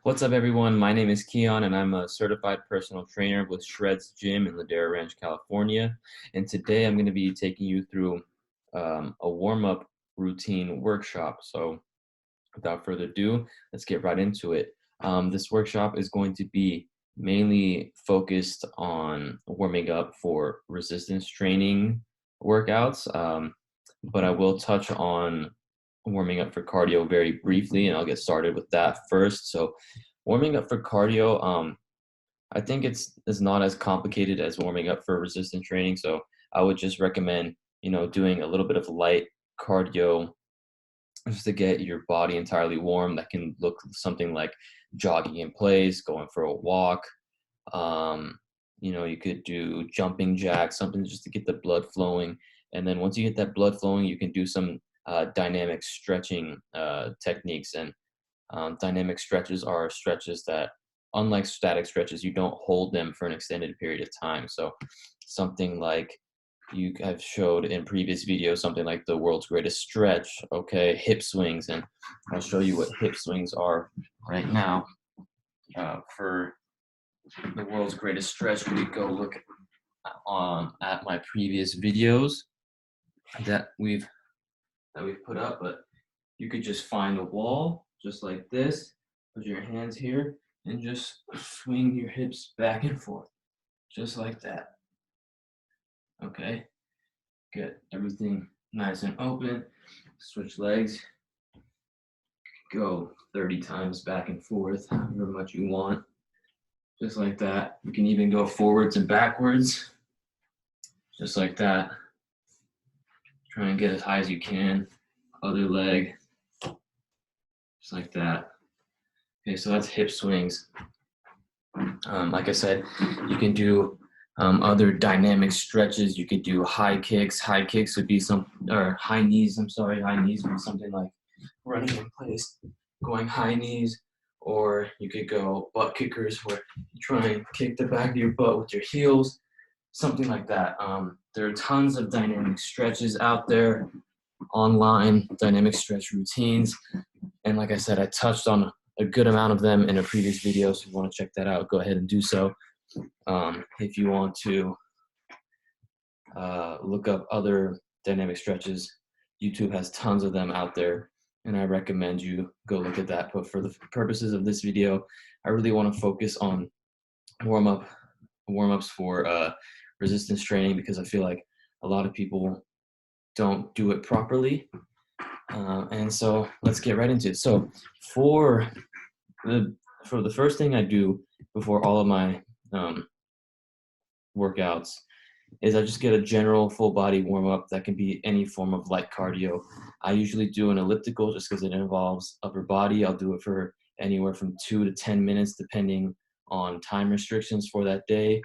What's up, everyone? My name is Keon, and I'm a certified personal trainer with Shreds Gym in Ladera Ranch, California. And today I'm going to be taking you through a warm-up routine workshop. So without further ado, let's get right into it. This workshop is going to be mainly focused on warming up for resistance training workouts, but I will touch on warming up for cardio very briefly, and I'll get started with that first. So warming up for cardio, I think it's not as complicated as warming up for resistance training. So I would just recommend, doing a little bit of light cardio just to get your body entirely warm. That can look something like jogging in place, going for a walk. You could do jumping jacks, something just to get the blood flowing. And then once you get that blood flowing, you can do some dynamic stretching techniques. And dynamic stretches are stretches that, unlike static stretches, you don't hold them for an extended period of time. So something like you have showed in previous videos, something like the world's greatest stretch, okay, hip swings. And I'll show you what hip swings are right now. For the world's greatest stretch, we could go look at my previous videos that we've put up, but you could just find a wall just like this, put your hands here, and just swing your hips back and forth, just like that. Okay, get everything nice and open. Switch legs, go 30 times back and forth, however much you want, just like that. You can even go forwards and backwards, just like that. Try and get as high as you can. Other leg, just like that. Okay, so that's hip swings. Like I said, you can do other dynamic stretches. You could do high kicks. High kicks would be high knees. I'm sorry, high knees would be something like running in place, going high knees, or you could go butt kickers where you try and kick the back of your butt with your heels, something like that. There are tons of dynamic stretches out there online, dynamic stretch routines. And like I said, I touched on a good amount of them in a previous video. So if you want to check that out, go ahead and do so. If you want to look up other dynamic stretches, YouTube has tons of them out there, and I recommend you go look at that. But for the purposes of this video, I really want to focus on warm-ups for resistance training, because I feel like a lot of people don't do it properly. And so let's get right into it. So for the first thing I do before all of my workouts is I just get a general full body warm up that can be any form of light cardio. I usually do an elliptical just because it involves upper body. I'll do it for anywhere from 2 to 10 minutes depending on time restrictions for that day.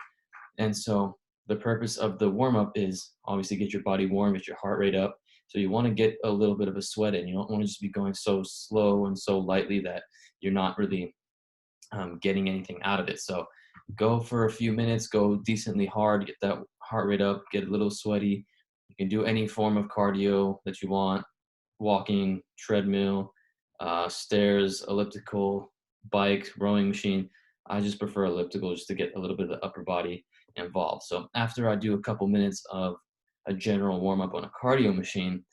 And so the purpose of the warm up is obviously get your body warm, get your heart rate up. So you want to get a little bit of a sweat in. You don't want to just be going so slow and so lightly that you're not really getting anything out of it. So go for a few minutes, go decently hard, get that heart rate up, get a little sweaty. You can do any form of cardio that you want: walking, treadmill, stairs, elliptical, bike, rowing machine. I just prefer elliptical just to get a little bit of the upper body involved. So after I do a couple minutes of a general warm up on a cardio machine,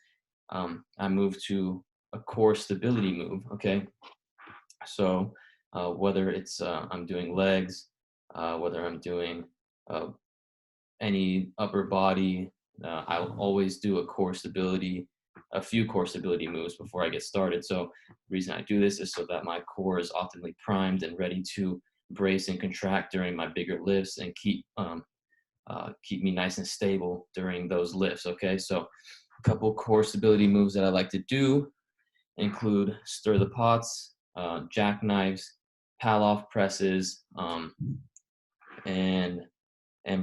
I move to a core stability move. Okay, so whether it's I'm doing legs, whether I'm doing any upper body, I'll always do a few core stability moves before I get started. So the reason I do this is so that my core is optimally primed and ready to brace and contract during my bigger lifts and keep me nice and stable during those lifts. Okay, so a couple core stability moves that I like to do include stir the pots, jackknives, pal-off presses, and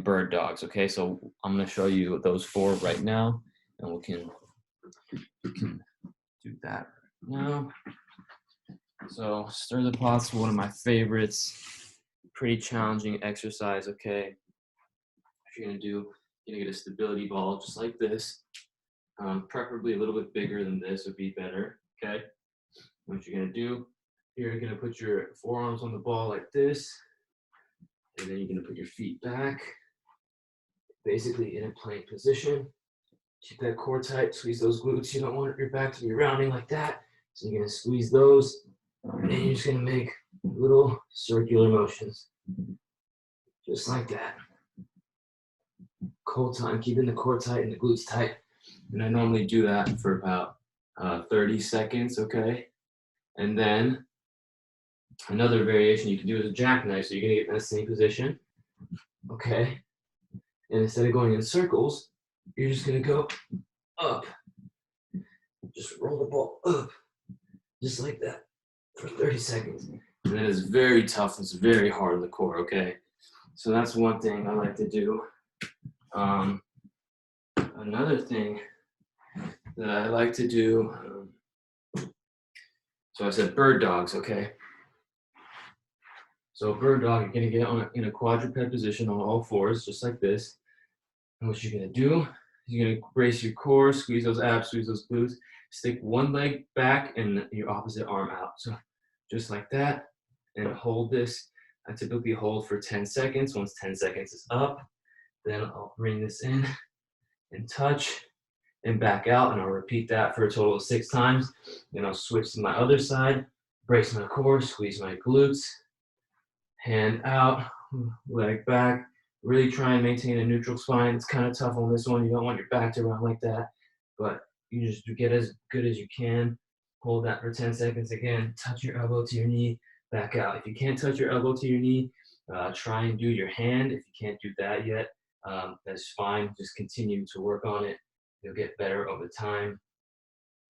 bird dogs. Okay, so I'm going to show you those 4 right now, and we can do that now. So stir the pots, one of my favorites. Pretty challenging exercise. Okay, what you're going to do, you're going to get a stability ball just like this. Preferably a little bit bigger than this would be better. Okay, what you're going to do, You're gonna put your forearms on the ball like this, and then you're gonna put your feet back, basically in a plank position. Keep that core tight, squeeze those glutes. You don't want your back to be rounding like that. So you're gonna squeeze those, and then you're just gonna make little circular motions, just like that. Whole time, keeping the core tight and the glutes tight. And I normally do that for about 30 seconds, okay? And then another variation you can do is a jackknife. So you're gonna get in that same position, okay? And instead of going in circles, you're just gonna go up. Just roll the ball up, just like that, for 30 seconds. And that is very tough, it's very hard on the core, okay? So that's one thing I like to do. Another thing that I like to do, so I said bird dogs, okay? So bird dog, you're gonna get in a quadruped position on all fours, just like this. And what you're gonna do, you're gonna brace your core, squeeze those abs, squeeze those glutes, stick one leg back and your opposite arm out. So just like that, and hold this. I typically hold for 10 seconds. Once 10 seconds is up, then I'll bring this in and touch and back out, and I'll repeat that for a total of 6 times. Then I'll switch to my other side, brace my core, squeeze my glutes, hand out, leg back. Really try and maintain a neutral spine. It's kind of tough on this one. You don't want your back to run like that, but you just get as good as you can. Hold that for 10 seconds. Again, touch your elbow to your knee, back out. If you can't touch your elbow to your knee, try and do your hand. If you can't do that yet, that's fine. Just continue to work on it. You'll get better over time.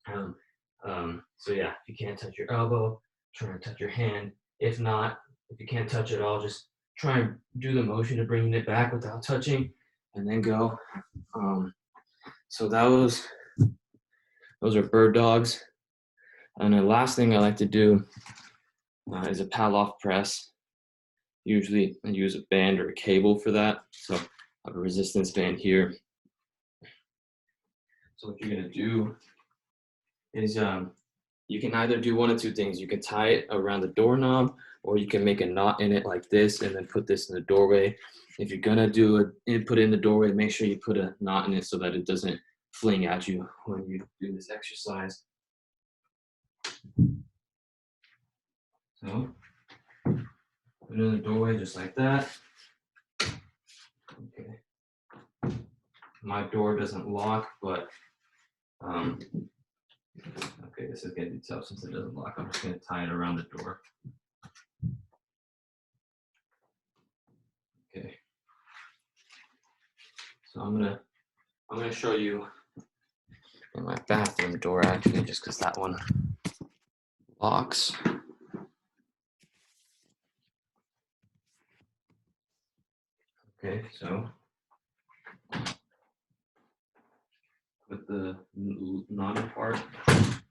So yeah, if you can't touch your elbow, try and touch your hand. If not, if you can't touch at all, just try and do the motion of bringing it back without touching, and then go. So those are bird dogs. And the last thing I like to do is a Pallof press. Usually I use a band or a cable for that. So I have a resistance band here. So what you're gonna do is you can either do one of two things. You can tie it around the doorknob, or you can make a knot in it like this and then put this in the doorway. If you're gonna put it in the doorway, make sure you put a knot in it so that it doesn't fling at you when you do this exercise. So put it in the doorway just like that. Okay. My door doesn't lock, but okay, this is gonna be tough since it doesn't lock. I'm just gonna tie it around the door. Okay. So I'm gonna show you in my bathroom door actually, just because that one locks. Okay, so put the knotted part in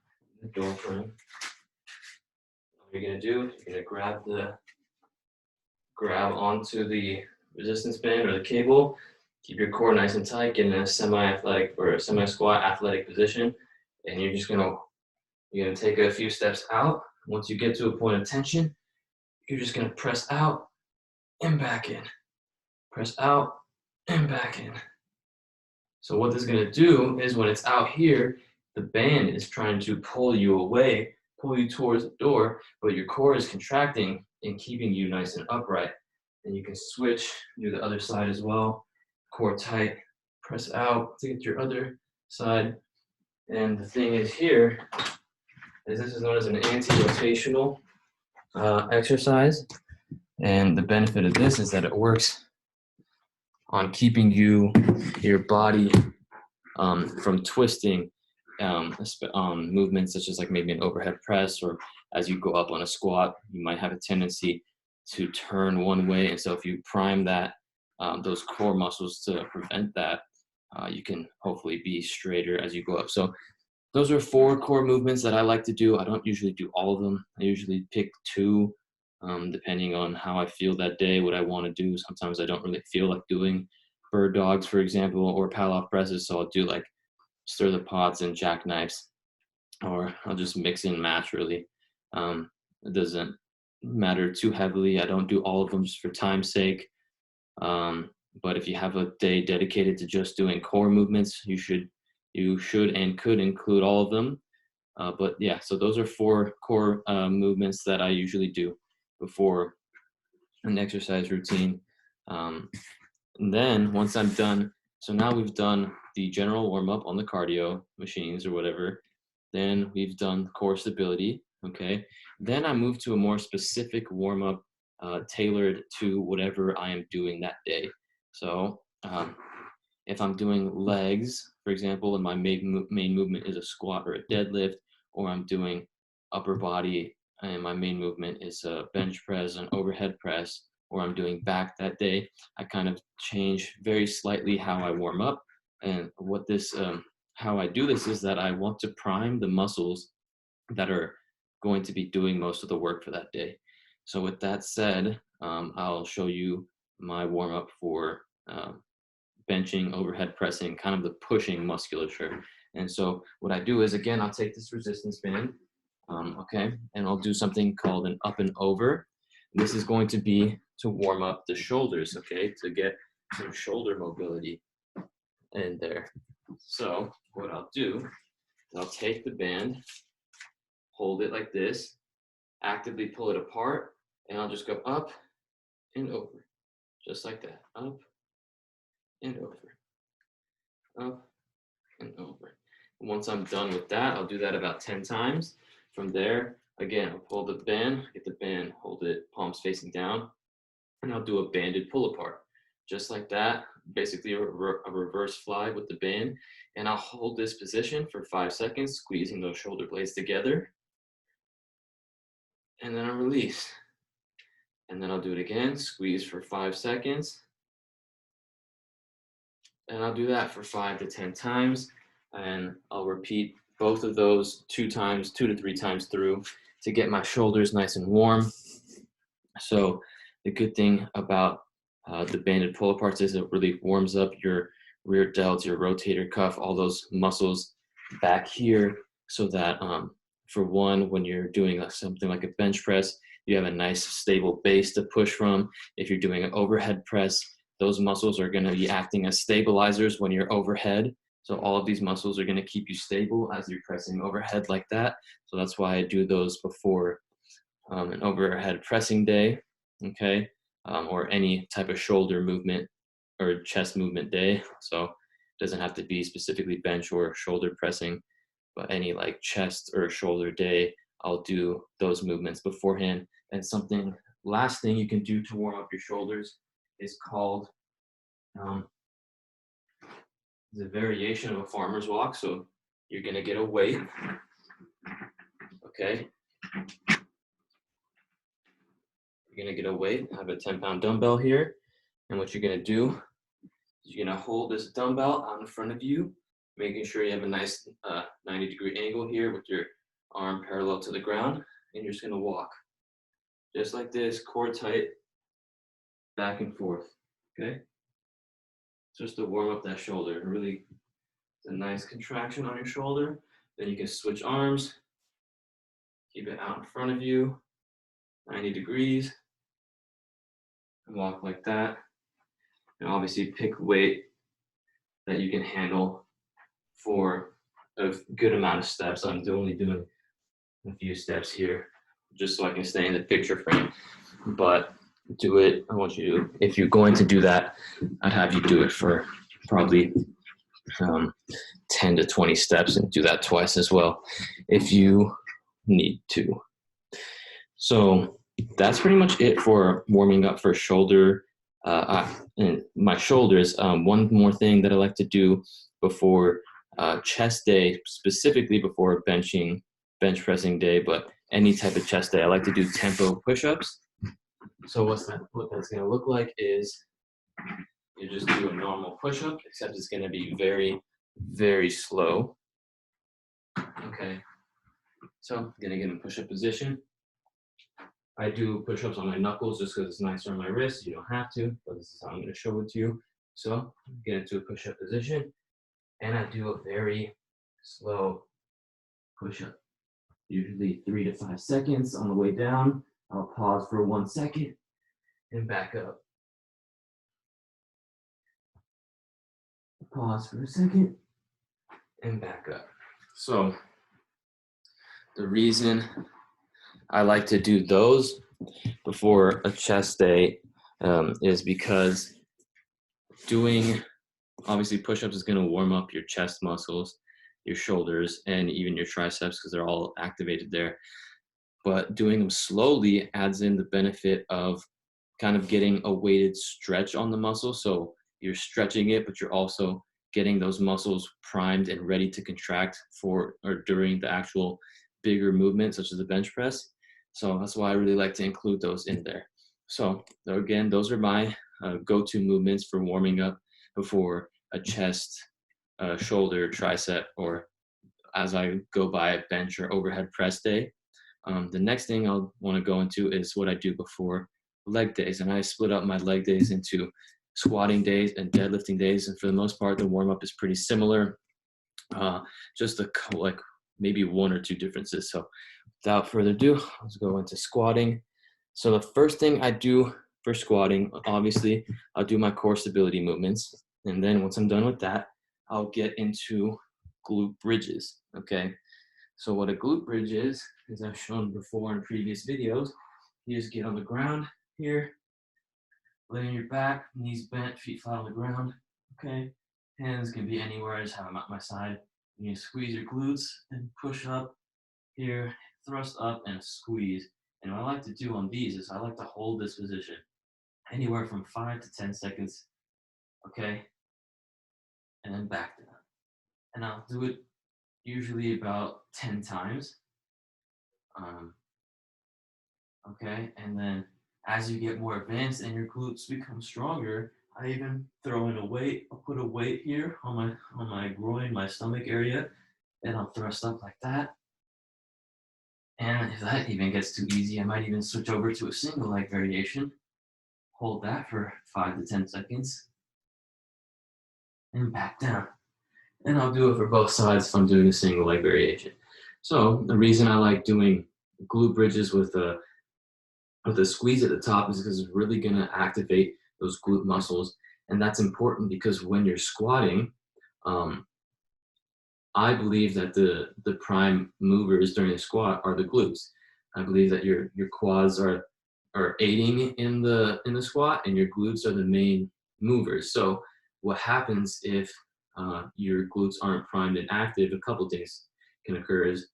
the door frame. What you're gonna do, you're gonna grab onto the resistance band or the cable. Keep your core nice and tight, get in a semi-athletic or a semi-squat athletic position, and you're gonna take a few steps out. Once you get to a point of tension, you're just gonna press out and back in. Press out and back in. So what this is gonna do is when it's out here, the band is trying to pull you away, pull you towards the door, but your core is contracting and keeping you nice and upright. And you can switch, do the other side as well. Core tight, press out to get your other side. And the thing is here, is this is known as an anti-rotational exercise. And the benefit of this is that it works on keeping your body from twisting movements such as like maybe an overhead press, or as you go up on a squat, you might have a tendency to turn one way. And so if you prime those core muscles to prevent that, you can hopefully be straighter as you go up. So those are 4 core movements that I like to do. I don't usually do all of them. I usually pick 2, depending on how I feel that day, what I want to do. Sometimes I don't really feel like doing bird dogs, for example, or Pallof presses. So I'll do like stir the pots and jackknives, or I'll just mix and match really. It doesn't matter too heavily. I don't do all of them just for time's sake. But if you have a day dedicated to just doing core movements, you should and could include all of them. But yeah, so those are 4 core movements that I usually do before an exercise routine. And then once I'm done, so now we've done the general warm up on the cardio machines or whatever. Then we've done core stability. Okay. Then I move to a more specific warm up tailored to whatever I am doing that day. So if I'm doing legs, for example, and my main movement is a squat or a deadlift, or I'm doing upper body and my main movement is a bench press, an overhead press, or I'm doing back that day, I kind of change very slightly how I warm up. And what this, how I do this is that I want to prime the muscles that are going to be doing most of the work for that day. So with that said, I'll show you my warm up for benching, overhead pressing, kind of the pushing musculature. And so what I do is, again, I'll take this resistance band, okay, and I'll do something called an up and over. This is going to be to warm up the shoulders, okay, to get some shoulder mobility in there. So what I'll do is I'll take the band, hold it like this, actively pull it apart, and I'll just go up and over, just like that, up and over, up and over. And once I'm done with that, I'll do that about 10 times. From there, again, I'll pull the band, get the band, hold it palms facing down, and I'll do a banded pull apart. Just like that, basically a reverse fly with the band. And I'll hold this position for 5 seconds, squeezing those shoulder blades together. And then I'll release. And then I'll do it again, squeeze for 5 seconds. And I'll do that for 5 to 10 times. And I'll repeat both of those 2 to 3 times through to get my shoulders nice and warm. So the good thing about the banded pull aparts is it really warms up your rear delts, your rotator cuff, all those muscles back here, so that for one, when you're doing something like a bench press, you have a nice stable base to push from. If you're doing an overhead press, those muscles are going to be acting as stabilizers when you're overhead. So all of these muscles are going to keep you stable as you're pressing overhead like that. So that's why I do those before an overhead pressing day, okay, or any type of shoulder movement or chest movement day. So it doesn't have to be specifically bench or shoulder pressing, but any like chest or shoulder day, I'll do those movements beforehand. And something, last thing you can do to warm up your shoulders is called the variation of a farmer's walk. So you're gonna get a weight, okay? You're gonna get a weight, I have a 10-pound dumbbell here. And what you're gonna do is you're gonna hold this dumbbell out in front of you, making sure you have a nice 90-degree angle here with your arm parallel to the ground. And you're just gonna walk, just like this, core tight, back and forth, okay? Just to warm up that shoulder. Really, it's a nice contraction on your shoulder. Then you can switch arms, keep it out in front of you, 90 degrees, and walk like that. And obviously pick weight that you can handle for a good amount of steps. I'm only doing a few steps here just so I can stay in the picture frame. But do it, I want you to, if you're going to do that, I'd have you do it for probably 10 to 20 steps and do that twice as well if you need to. So that's pretty much it for warming up for shoulder and my shoulders. One more thing that I like to do before chest day, specifically before bench pressing day, but any type of chest day, I like to do tempo push-ups. So what that's going to look like is you just do a normal push-up, except it's going to be very, very slow. Okay. So I'm going to get in push-up position. I do push-ups on my knuckles just because it's nicer on my wrist. You don't have to, but this is how I'm going to show it to you. So get into a push-up position, and I do a very slow push-up. usually 3 to 5 seconds. On the way down, I'll pause for 1 second and back up. Pause for a second and back up. So the reason I like to do those before a chest day is because doing, obviously, push-ups is going to warm up your chest muscles, your shoulders, and even your triceps because they're all activated there. But doing them slowly adds in the benefit of kind of getting a weighted stretch on the muscle. So you're stretching it, but you're also getting those muscles primed and ready to contract for or during the actual bigger movement, such as the bench press. So that's why I really like to include those in there. So again, those are my go-to movements for warming up before a chest, shoulder, tricep, or as I go by a bench or overhead press day. The next thing I'll want to go into is what I do before leg days. And I split up my leg days into squatting days and deadlifting days. And for the most part, the warm up is pretty similar. Just like maybe 1 or 2 differences. So without further ado, let's go into squatting. So the first thing I do for squatting, obviously, I'll do my core stability movements. And then once I'm done with that, I'll get into glute bridges, okay? So what a glute bridge is, as I've shown before in previous videos, you just get on the ground here, lay on your back, knees bent, feet flat on the ground, okay? Hands can be anywhere, I just have them at my side. You squeeze your glutes and push up here, thrust up and squeeze. And what I like to do on these is I like to hold this position anywhere from 5 to 10 seconds, okay? And then back down. And I'll do it usually about 10 times. Okay, and then as you get more advanced and your glutes become stronger, I even throw in a weight. I'll put a weight here on my groin, my stomach area, and I'll thrust up like that. And if that even gets too easy, I might even switch over to a single leg variation. Hold that for 5 to 10 seconds, and back down. And I'll do it for both sides if I'm doing a single leg variation. So the reason I like doing glute bridges with a squeeze at the top is because it's really going to activate those glute muscles. And that's important because when you're squatting, I believe that the prime movers during the squat are the glutes. I believe that your quads are aiding in the squat, and your glutes are the main movers. So what happens if your glutes aren't primed and active? A couple things can occur. Is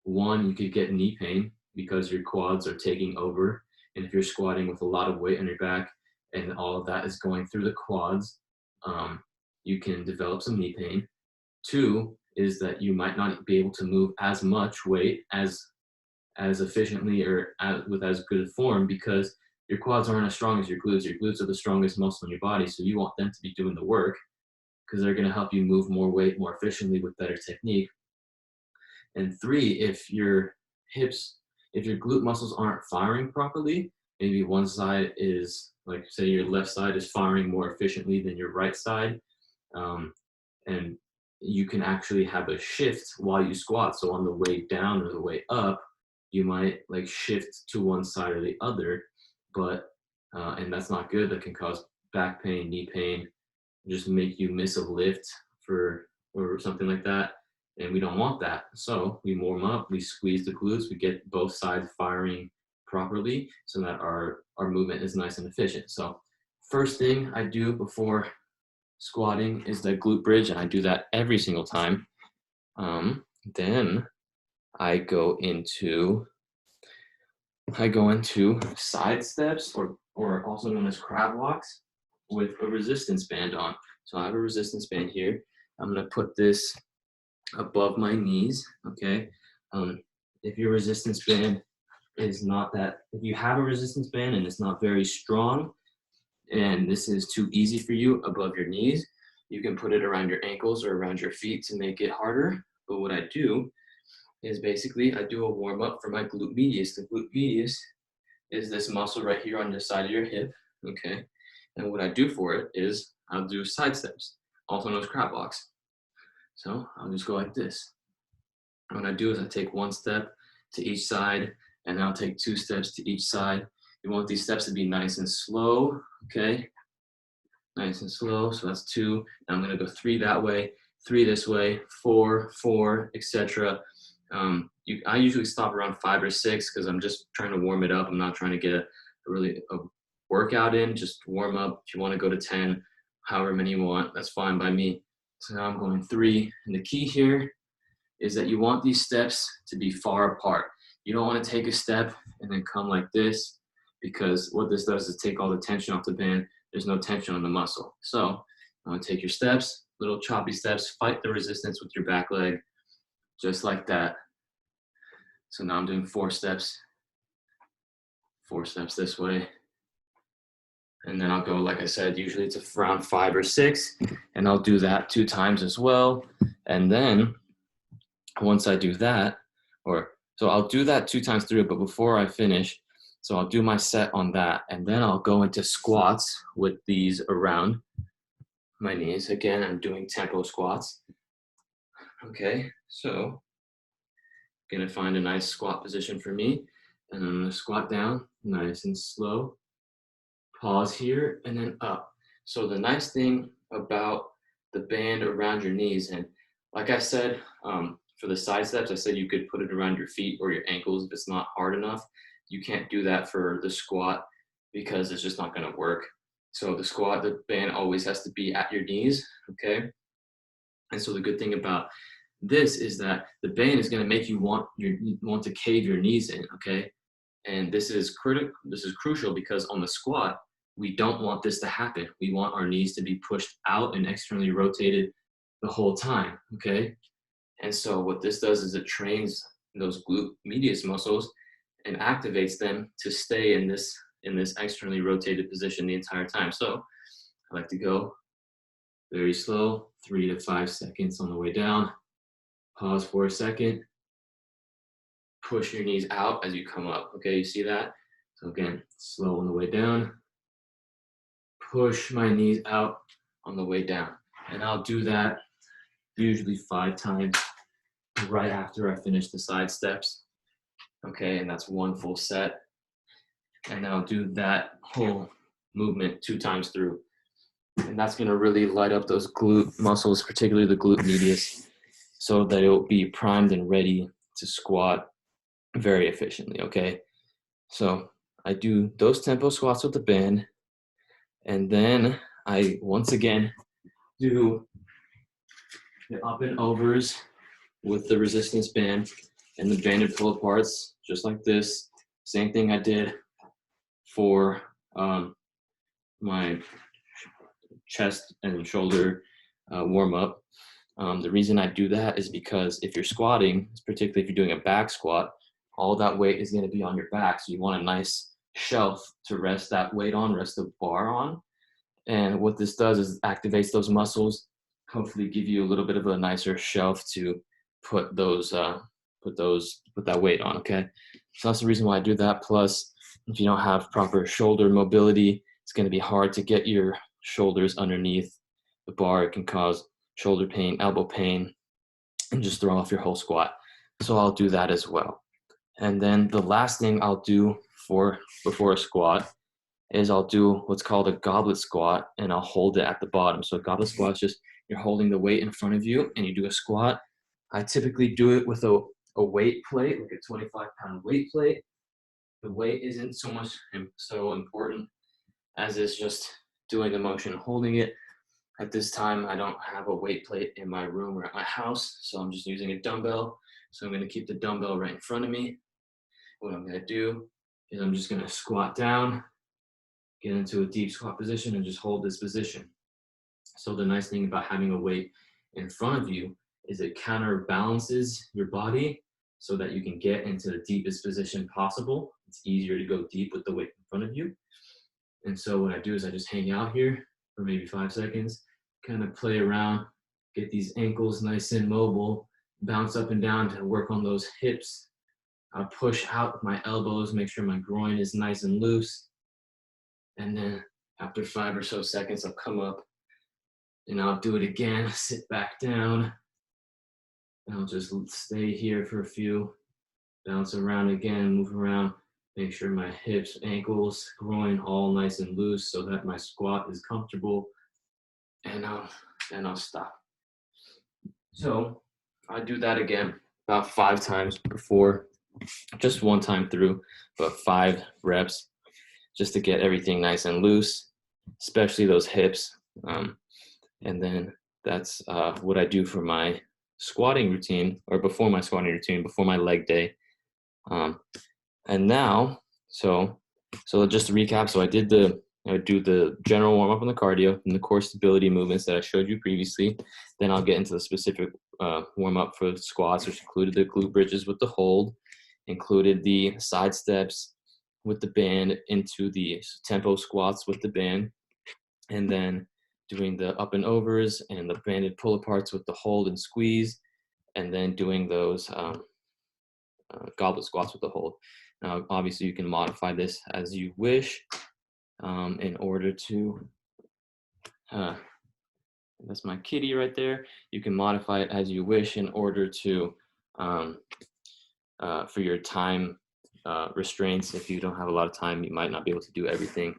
one, you could get knee pain because your quads are taking over, and if you're squatting with a lot of weight on your back and all of that is going through the quads, you can develop some knee pain. 2 is that you might not be able to move as much weight as efficiently or with as good form because your quads aren't as strong as your glutes. Your glutes are the strongest muscle in your body, so you want them to be doing the work because they're going to help you move more weight more efficiently with better technique. And 3, if your glute muscles aren't firing properly, maybe one side is, like, say your left side is firing more efficiently than your right side, and you can actually have a shift while you squat. So on the way down or the way up, you might like shift to one side or the other, but and that's not good. That can cause back pain, knee pain, just make you miss a lift or something like that. And we don't want that. So we warm up, we squeeze the glutes, we get both sides firing properly so that our movement is nice and efficient. So first thing I do before squatting is the glute bridge, and I do that every single time. Then I go into side steps, or also known as crab walks, with a resistance band on. So I have a resistance band here. I'm gonna put this above my knees, okay? If your resistance band is not that, if you have a resistance band and it's not very strong, and this is too easy for you above your knees, you can put it around your ankles or around your feet to make it harder. But what I do is basically I do a warm up for my glute medius. The glute medius is this muscle right here on the side of your hip, okay? And what I do for it is I'll do side steps, also known as crab walks. So I'll just go like this. What I do is I take one step to each side, and then I'll take 2 steps to each side. You want these steps to be nice and slow, okay? Nice and slow. So that's 2. Now I'm going to go 3 that way, 3 this way, 4, 4, etc. I usually stop around 5 or 6 because I'm just trying to warm it up. I'm not trying to get a workout in. Just warm up. If you want to go to 10, however many you want, that's fine by me. So now I'm going 3. And the key here is that you want these steps to be far apart. You don't want to take a step and then come like this, because what this does is take all the tension off the band. There's no tension on the muscle. So you want to take your steps, little choppy steps, fight the resistance with your back leg, just like that. So now I'm doing 4 steps this way. And then I'll go, like I said, usually it's around 5 or 6, and I'll do that 2 times as well. And then once I do that, so I'll do that 2 times through, but before I finish, so I'll do my set on that, and then I'll go into squats with these around my knees. Again, I'm doing tempo squats. Okay, so I'm gonna find a nice squat position for me, and I'm gonna squat down, nice and slow. Pause here, and then up. So the nice thing about the band around your knees, and like I said, for the side steps, I said you could put it around your feet or your ankles if it's not hard enough. You can't do that for the squat because it's just not going to work. So the squat, the band always has to be at your knees, okay? And so the good thing about this is that the band is going to make you want to cave your knees in, okay? And this is critical. This is crucial because on the squat, we don't want this to happen. We want our knees to be pushed out and externally rotated the whole time, okay? And so what this does is it trains those glute medius muscles and activates them to stay in this externally rotated position the entire time. So I like to go very slow, 3 to 5 seconds on the way down. Pause for a second. Push your knees out as you come up. Okay, you see that? So again, slow on the way down. Push my knees out on the way down. And I'll do that usually 5 times right after I finish the side steps. Okay, and that's 1 full set. And then I'll do that whole movement 2 times through. And that's gonna really light up those glute muscles, particularly the glute medius, so that it'll be primed and ready to squat very efficiently, okay? So I do those tempo squats with the band, and then I once again do the up and overs with the resistance band and the banded pull aparts, just like this. Same thing I did for my chest and shoulder warm up. The reason I do that is because if you're squatting, particularly if you're doing a back squat, all that weight is going to be on your back. So you want a nice shelf to rest that weight on, rest the bar on. And what this does is activates those muscles, hopefully give you a little bit of a nicer shelf to put that weight on, okay? So that's the reason why I do that. Plus, if you don't have proper shoulder mobility, it's going to be hard to get your shoulders underneath the bar. It can cause shoulder pain, elbow pain, and just throw off your whole squat. So I'll do that as well. And then the last thing I'll do before a squat is I'll do what's called a goblet squat, and I'll hold it at the bottom. So a goblet squat is just you're holding the weight in front of you and you do a squat. I typically do it with a weight plate, like a 25-pound weight plate. The weight isn't so important as is just doing the motion, holding it. At this time, I don't have a weight plate in my room or at my house, so I'm just using a dumbbell. So I'm going to keep the dumbbell right in front of me. What I'm going to do is I'm just going to squat down, get into a deep squat position, and just hold this position. So the nice thing about having a weight in front of you is it counterbalances your body so that you can get into the deepest position possible. It's easier to go deep with the weight in front of you. And so what I do is I just hang out here for maybe 5 seconds, kind of play around, get these ankles nice and mobile, bounce up and down to work on those hips. I push out with my elbows, make sure my groin is nice and loose. And then after 5 or so seconds, I'll come up and I'll do it again, sit back down, And I'll just stay here for a few, bounce around again, move around, make sure my hips, ankles, groin, all nice and loose so that my squat is comfortable, and then I'll stop. So I do that again about 5 times before, just one time through, but 5 reps just to get everything nice and loose, especially those hips. And then that's what I do for my squatting routine, or before my squatting routine, before my leg day. And now, so just to recap, so I do the general warm up on the cardio and the core stability movements that I showed you previously. Then I'll get into the specific warm up for squats, which included the glute bridges with the hold, included the side steps with the band into the tempo squats with the band, and then doing the up and overs and the banded pull aparts with the hold and squeeze, and then doing those goblet squats with the hold. Now, obviously, you can modify this as you wish in order to, that's my kitty right there. You can modify it as you wish in order to, for your time restraints. If you don't have a lot of time, you might not be able to do everything.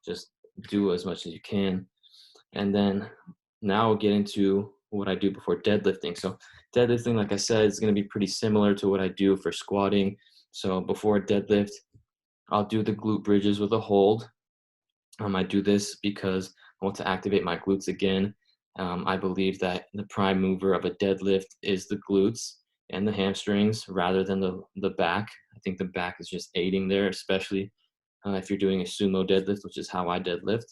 Just do as much as you can. And then now we'll get into what I do before deadlifting. So deadlifting, like I said, is going to be pretty similar to what I do for squatting. So before deadlift, I'll do the glute bridges with a hold. I do this because I want to activate my glutes again. I believe that the prime mover of a deadlift is the glutes and the hamstrings rather than the back. I think the back is just aiding there, especially if you're doing a sumo deadlift, which is how I deadlift.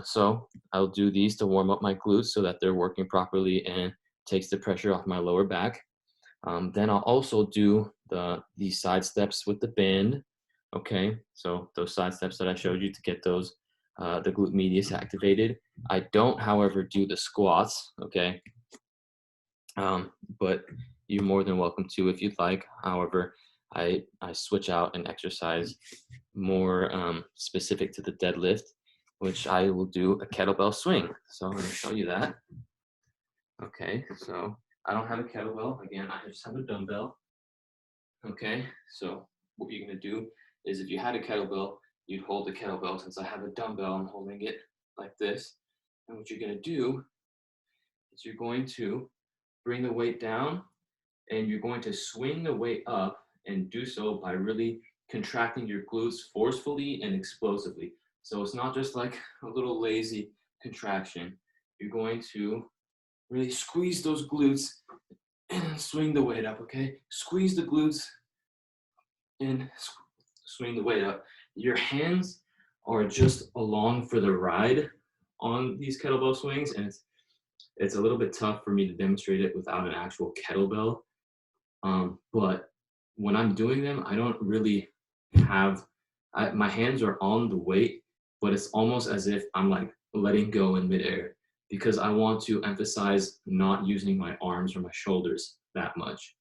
So I'll do these to warm up my glutes so that they're working properly and takes the pressure off my lower back. Then I'll also do these side steps with the band. Okay, so those side steps that I showed you to get those, the glute medius activated. I don't, however, do the squats, okay? But you're more than welcome to if you'd like. However, I switch out and exercise more specific to the deadlift, which I will do a kettlebell swing. So I'm going to show you that. Okay, so I don't have a kettlebell. Again, I just have a dumbbell. Okay, so what you're going to do is, if you had a kettlebell, you'd hold the kettlebell. Since I have a dumbbell, I'm holding it like this. And what you're going to do is you're going to bring the weight down, and you're going to swing the weight up, and do so by really contracting your glutes forcefully and explosively. So it's not just like a little lazy contraction. You're going to really squeeze those glutes and swing the weight up, okay? Squeeze the glutes and swing the weight up. Your hands are just along for the ride on these kettlebell swings, and it's a little bit tough for me to demonstrate it without an actual kettlebell. But when I'm doing them, I don't really have, my hands are on the weight, but it's almost as if I'm like letting go in midair, because I want to emphasize not using my arms or my shoulders that much.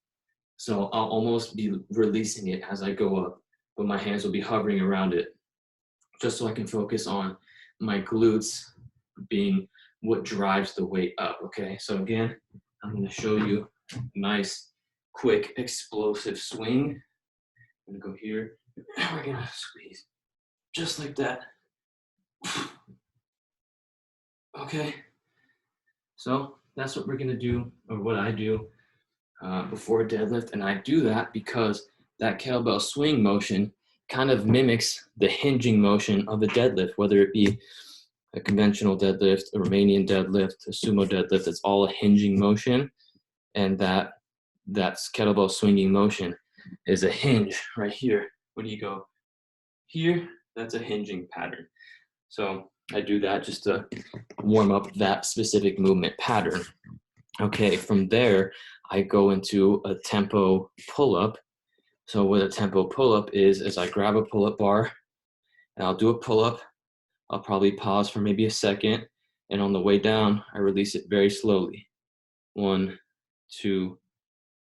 So I'll almost be releasing it as I go up, but my hands will be hovering around it, just so I can focus on my glutes being what drives the weight up, okay? So again, I'm gonna show you a nice, quick, explosive swing. I'm gonna go here, and we're gonna squeeze, just like that. Okay, so that's what we're gonna do, or what I do before a deadlift, and I do that because that kettlebell swing motion kind of mimics the hinging motion of a deadlift, whether it be a conventional deadlift, a Romanian deadlift, a sumo deadlift. It's all a hinging motion, and that's kettlebell swinging motion is a hinge right here. When you go here, that's a hinging pattern. So I do that just to warm up that specific movement pattern. Okay, from there, I go into a tempo pull-up. So what a tempo pull-up is I grab a pull-up bar, and I'll do a pull-up. I'll probably pause for maybe a second, and on the way down, I release it very slowly. 1, 2,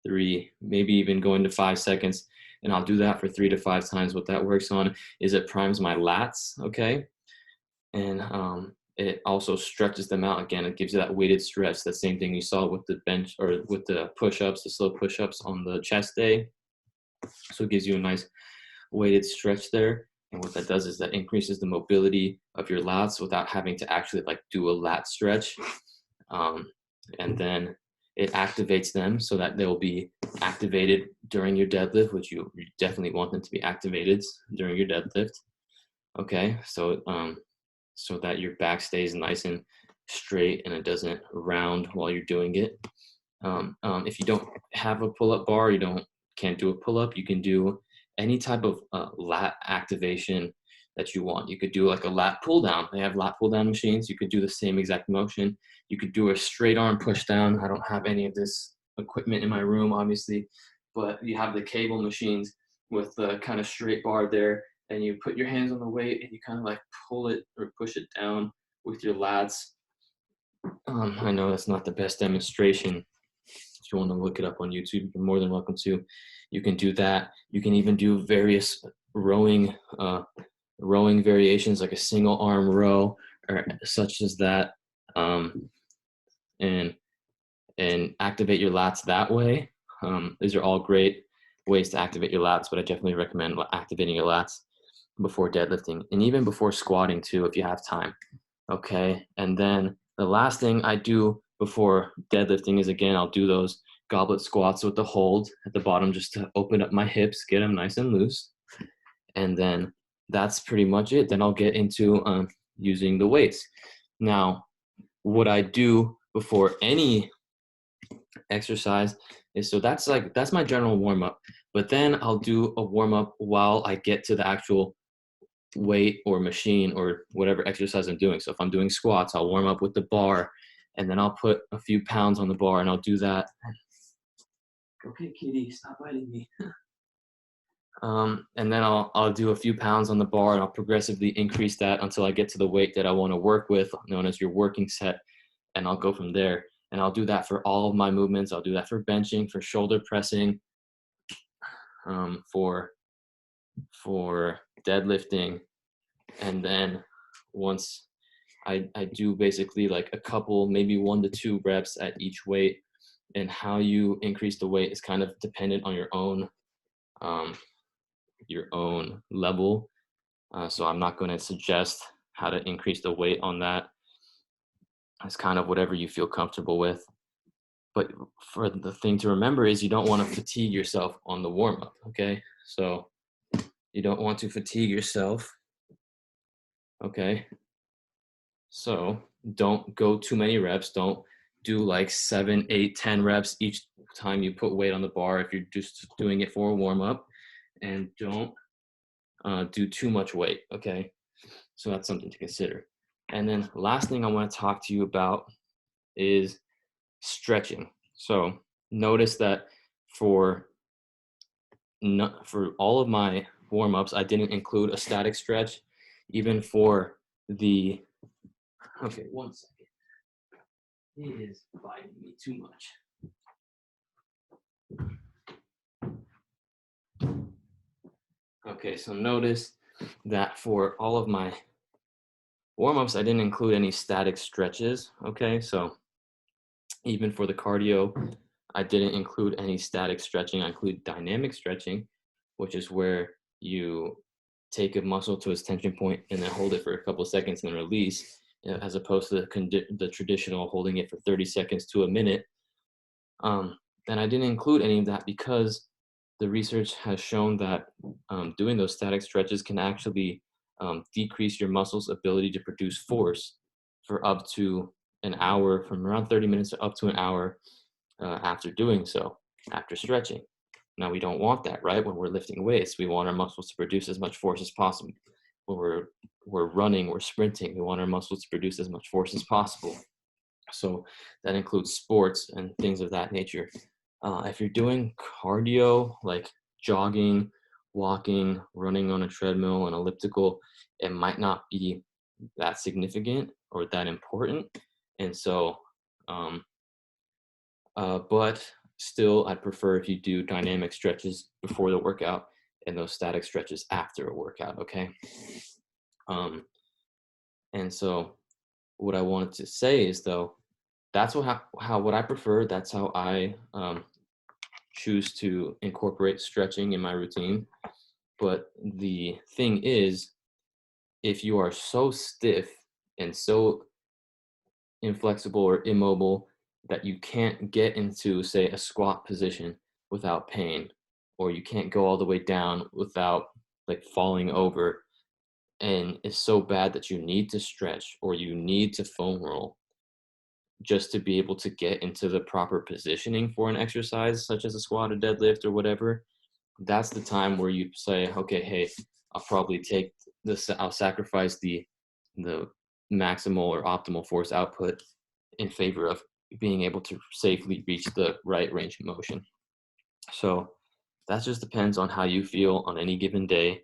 3, maybe even going to 5 seconds, and I'll do that for 3 to 5 times. What that works on is it primes my lats, okay? And it also stretches them out. Again, it gives you that weighted stretch, the same thing you saw with the bench or with the push-ups, the slow push-ups on the chest day. So it gives you a nice weighted stretch there. And what that does is that increases the mobility of your lats without having to actually like do a lat stretch. And then it activates them so that they'll be activated during your deadlift, which you definitely want them to be activated during your deadlift. Okay, so so that your back stays nice and straight and it doesn't round while you're doing it. If you don't have a pull-up bar, can't do a pull-up, you can do any type of lat activation that you want. You could do like a lat pull down. They have lat pull down machines. You could do the same exact motion. You could do a straight arm push down. I don't have any of this equipment in my room, obviously, but you have the cable machines with the kind of straight bar there, and you put your hands on the weight and you kind of like pull it or push it down with your lats. I know that's not the best demonstration. If you want to look it up on YouTube, you're more than welcome to. You can do that. You can even do various rowing variations, like a single arm row or such as that, and activate your lats that way. These are all great ways to activate your lats, but I definitely recommend activating your lats before deadlifting and even before squatting too, if you have time. Okay, and then the last thing I do before deadlifting is, again, I'll do those goblet squats with the hold at the bottom just to open up my hips, get them nice and loose. And then that's pretty much it. Then I'll get into using the weights. Now, what I do before any exercise is, so that's my general warm up, but then I'll do a warm up while I get to the actual weight or machine or whatever exercise I'm doing. So if I'm doing squats, I'll warm up with the bar, and then I'll put a few pounds on the bar, and I'll do that. Okay, kitty, stop biting me. And then I'll do a few pounds on the bar, and I'll progressively increase that until I get to the weight that I want to work with, known as your working set, and I'll go from there. And I'll do that for all of my movements. I'll do that for benching, for shoulder pressing, for deadlifting. And then once I do basically like a couple, maybe 1 to 2 reps at each weight, and how you increase the weight is kind of dependent on your own level. So I'm not going to suggest how to increase the weight on that. It's kind of whatever you feel comfortable with. But for the thing to remember is you don't want to fatigue yourself on the warm up. Okay, so you don't want to fatigue yourself. Okay, so don't go too many reps. Don't do like 7, 8, 10 reps each time you put weight on the bar if you're just doing it for a warm up, and don't do too much weight. Okay, so that's something to consider. And then last thing I want to talk to you about is stretching. So notice that for all of my warm-ups, I didn't include a static stretch, even for the, okay, 1 second. He is biting me too much. Okay, so notice that for all of my warm-ups, I didn't include any static stretches. Okay, so even for the cardio, I didn't include any static stretching. I include dynamic stretching, which is where you take a muscle to its tension point and then hold it for a couple of seconds and release, as opposed to the traditional holding it for 30 seconds to a minute. And I didn't include any of that because the research has shown that doing those static stretches can actually decrease your muscle's ability to produce force for up to an hour, from around 30 minutes to up to an hour after doing so, after stretching. Now, we don't want that, right? When we're lifting weights, we want our muscles to produce as much force as possible. When we're running, we're sprinting, we want our muscles to produce as much force as possible. So that includes sports and things of that nature. If you're doing cardio, like jogging, walking, running on a treadmill, and elliptical, it might not be that significant or that important. And so, but still, I'd prefer if you do dynamic stretches before the workout and those static stretches after a workout, okay? And so what I wanted to say is though, that's how what I prefer. That's how I choose to incorporate stretching in my routine. But the thing is, if you are so stiff and so inflexible or immobile that you can't get into, say, a squat position without pain, or you can't go all the way down without like falling over, and it's so bad that you need to stretch or you need to foam roll just to be able to get into the proper positioning for an exercise, such as a squat, a deadlift, or whatever, that's the time where you say, okay, hey, I'll probably take this, I'll sacrifice the maximal or optimal force output in favor of being able to safely reach the right range of motion. So that just depends on how you feel on any given day.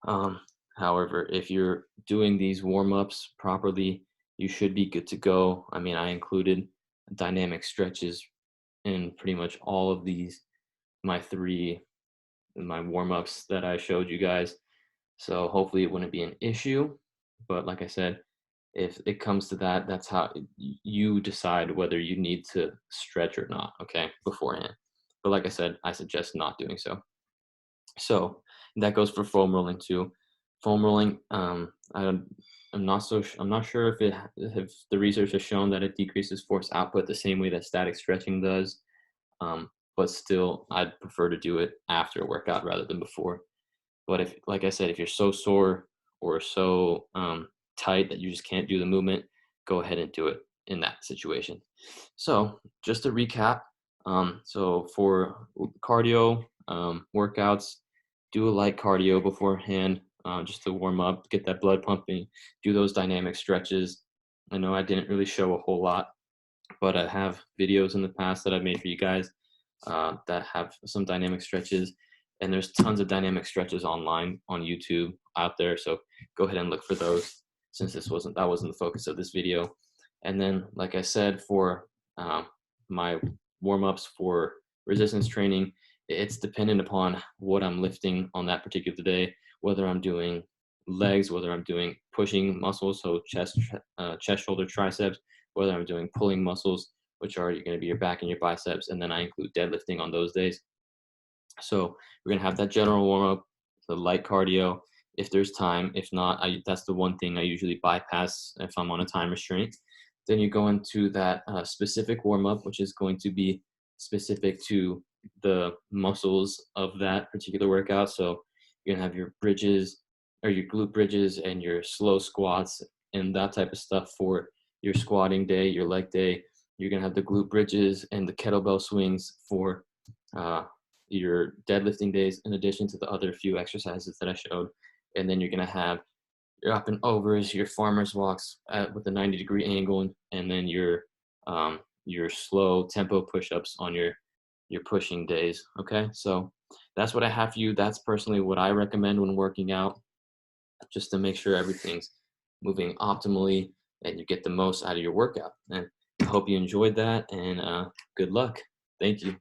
Um, However, if you're doing these warm-ups properly, you should be good to go. I mean, I included dynamic stretches in pretty much all of these, my my warm-ups that I showed you guys. So hopefully it wouldn't be an issue. But like I said, if it comes to that, that's how you decide whether you need to stretch or not, okay, beforehand. But like I said, I suggest not doing so. So that goes for foam rolling too. Foam rolling, I'm not sure if the research has shown that it decreases force output the same way that static stretching does. But still, I'd prefer to do it after a workout rather than before. But if, like I said, if you're so sore or so tight that you just can't do the movement, go ahead and do it in that situation. So just to recap, so for cardio workouts, do a light cardio beforehand, just to warm up, get that blood pumping, do those dynamic stretches. I know I didn't really show a whole lot, but I have videos in the past that I've made for you guys that have some dynamic stretches, and there's tons of dynamic stretches online on YouTube out there. So go ahead and look for those, since that wasn't the focus of this video. And then, like I said, for my warm-ups for resistance training, it's dependent upon what I'm lifting on that particular day, whether I'm doing legs, whether I'm doing pushing muscles, so chest, shoulder, triceps, whether I'm doing pulling muscles, which are going to be your back and your biceps, and then I include deadlifting on those days. So we're going to have that general warm up, the light cardio if there's time. If not, that's the one thing I usually bypass if I'm on a time restraint. Then you go into that specific warm up, which is going to be specific to the muscles of that particular workout. So you're going to have your bridges or your glute bridges and your slow squats and that type of stuff for your squatting day, your leg day. You're going to have the glute bridges and the kettlebell swings for your deadlifting days, in addition to the other few exercises that I showed. And then you're going to have your up and overs, your farmer's walks with a 90-degree angle, and then your slow tempo push-ups on your pushing days. Okay, so that's what I have for you. That's personally what I recommend when working out, just to make sure everything's moving optimally and you get the most out of your workout. And I hope you enjoyed that, and good luck. Thank you.